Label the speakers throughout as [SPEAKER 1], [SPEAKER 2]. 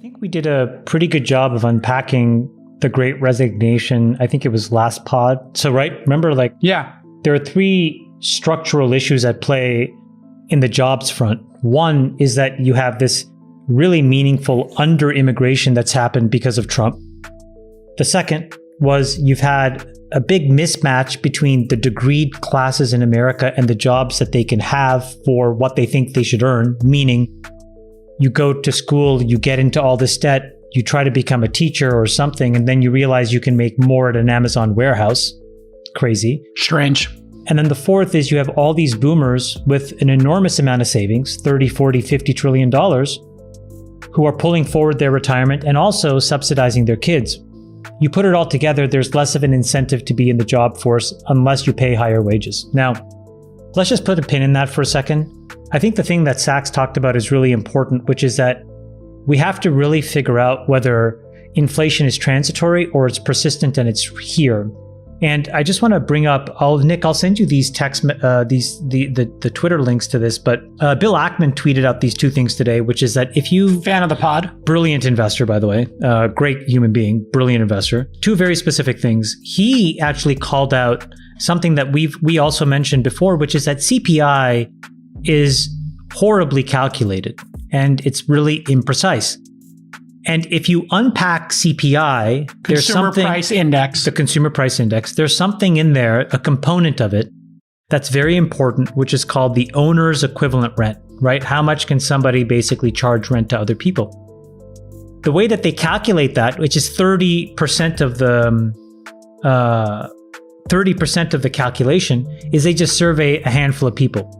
[SPEAKER 1] think we did a pretty good job of unpacking the Great Resignation. I think it was last pod. So, right, remember, there are three structural issues at play in the jobs front. One is that you have this really meaningful under-immigration that's happened because of Trump. The second was you've had a big mismatch between the degreed classes in America and the jobs that they can have for what they think they should earn, meaning you go to school, you get into all this debt, you try to become a teacher or something, and then you realize you can make more at an Amazon warehouse. Crazy.
[SPEAKER 2] Strange.
[SPEAKER 1] And then the fourth is you have all these boomers with an enormous amount of savings, 30, 40, 50 trillion dollars, who are pulling forward their retirement and also subsidizing their kids. You put it all together, there's less of an incentive to be in the job force unless you pay higher wages. Now, let's just put a pin in that for a second. I think the thing that Sachs talked about is really important, which is that we have to really figure out whether inflation is transitory or it's persistent and it's here. And I just want to bring up, Nick, I'll send you these the Twitter links to this, but Bill Ackman tweeted out these two things today, which is that if you...
[SPEAKER 2] Fan of the pod.
[SPEAKER 1] Brilliant investor, by the way. Great human being, brilliant investor. Two very specific things. He actually called out something that we also mentioned before, which is that CPI is horribly calculated and it's really imprecise. And if you unpack CPI, there's something...
[SPEAKER 2] Price Index.
[SPEAKER 1] The Consumer Price Index. There's something in there, a component of it, that's very important, which is called the owner's equivalent rent, right? How much can somebody basically charge rent to other people? The way that they calculate that, which is 30% of the 30% of the calculation, is they just survey a handful of people.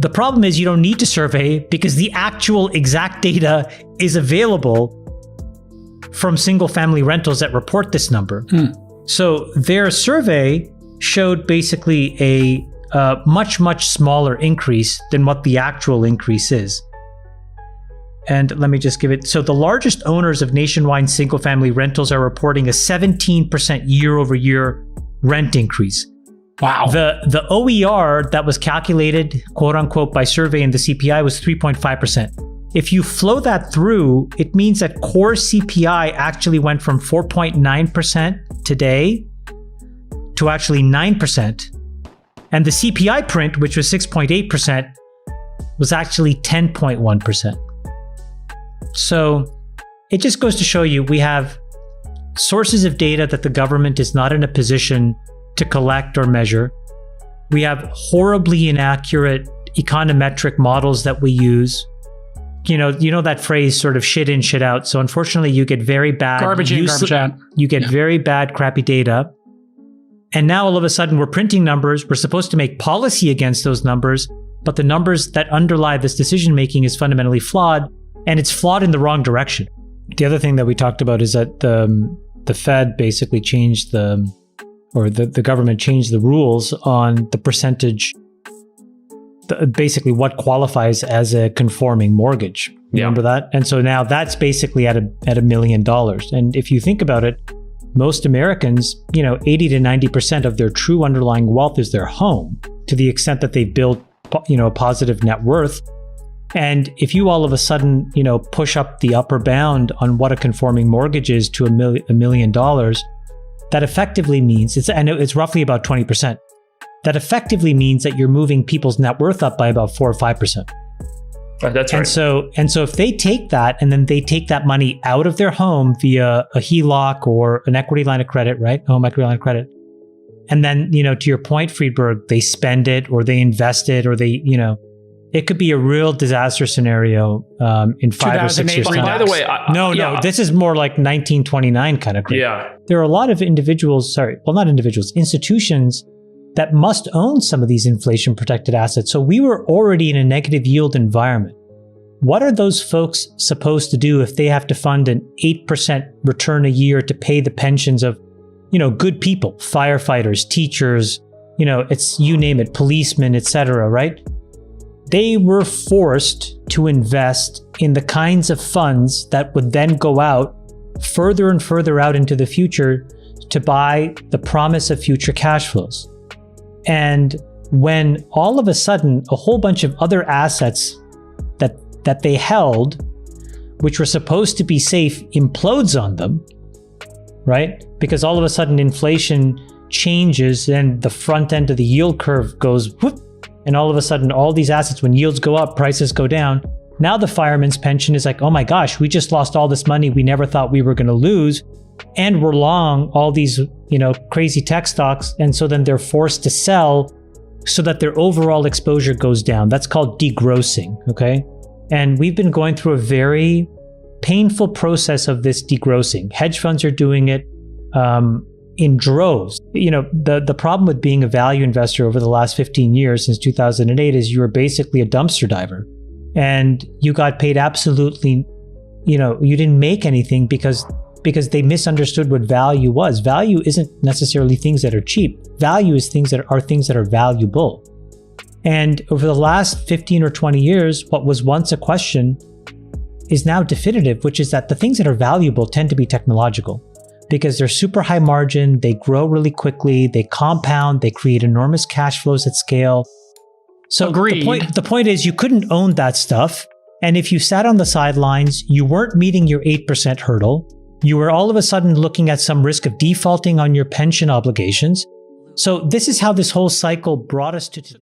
[SPEAKER 1] The problem is you don't need to survey because the actual exact data is available from single family rentals that report this number. So their survey showed basically a much, much smaller increase than what the actual increase is. And let me just give it. So the largest owners of nationwide single family rentals are reporting a 17% year over year rent increase.
[SPEAKER 2] Wow.
[SPEAKER 1] The OER that was calculated, quote unquote, by survey in the CPI was 3.5%. If you flow that through, it means that core CPI actually went from 4.9% today to actually 9%. And the CPI print, which was 6.8%, was actually 10.1%. So it just goes to show you we have sources of data that the government is not in a position to collect or measure. We have horribly inaccurate econometric models that we use. You know that phrase sort of shit in, shit out. So unfortunately, you get very bad
[SPEAKER 2] garbage in, garbage out.
[SPEAKER 1] You get very bad, crappy data. And now all of a sudden we're printing numbers. We're supposed to make policy against those numbers, but the numbers that underlie this decision making is fundamentally flawed, and it's flawed in the wrong direction. The other thing that we talked about is that the Fed basically changed the government changed the rules on the percentage, basically what qualifies as a conforming mortgage. Remember that? And so now that's basically at $1 million. And if you think about it, most Americans, 80 to 90% of their true underlying wealth is their home, to the extent that they've built, a positive net worth. And if you all of a sudden, push up the upper bound on what a conforming mortgage is to $1 million, that effectively means, it's roughly about 20%. That effectively means that you're moving people's net worth up by about 4 or 5%.
[SPEAKER 3] That's right.
[SPEAKER 1] And so if they take that and then they take that money out of their home via a HELOC or an equity line of credit, right? Home equity line of credit. And then, to your point, Friedberg, they spend it or they invest it or they, it could be a real disaster scenario in 5 or 6 years' time.
[SPEAKER 3] By the way,
[SPEAKER 1] no, this is more like 1929 kind of thing.
[SPEAKER 3] Yeah.
[SPEAKER 1] There are a lot of institutions that must own some of these inflation protected assets. So we were already in a negative yield environment. What are those folks supposed to do if they have to fund an 8% return a year to pay the pensions of, good people, firefighters, teachers, it's, you name it, policemen, etc., right? They were forced to invest in the kinds of funds that would then go out further and further out into the future to buy the promise of future cash flows. And when all of a sudden a whole bunch of other assets that they held which were supposed to be safe, implodes on them, right? Because all of a sudden inflation changes and the front end of the yield curve goes whoop, and all of a sudden all these assets, when yields go up, prices go down. Now the fireman's pension is like, oh my gosh, we just lost all this money we never thought we were going to lose. And we're long all these, crazy tech stocks. And so then they're forced to sell so that their overall exposure goes down. That's called degrossing, okay? And we've been going through a very painful process of this degrossing. Hedge funds are doing it in droves. The problem with being a value investor over the last 15 years, since 2008, is you were basically a dumpster diver. And you got paid absolutely, you didn't make anything because they misunderstood what value was. Value isn't necessarily things that are cheap. Value is things that are valuable. And over the last 15 or 20 years, what was once a question is now definitive, which is that the things that are valuable tend to be technological because they're super high margin, they grow really quickly, they compound, they create enormous cash flows at scale. So the point is you couldn't own that stuff. And if you sat on the sidelines, you weren't meeting your 8% hurdle. You were all of a sudden looking at some risk of defaulting on your pension obligations. So this is how this whole cycle brought us to today.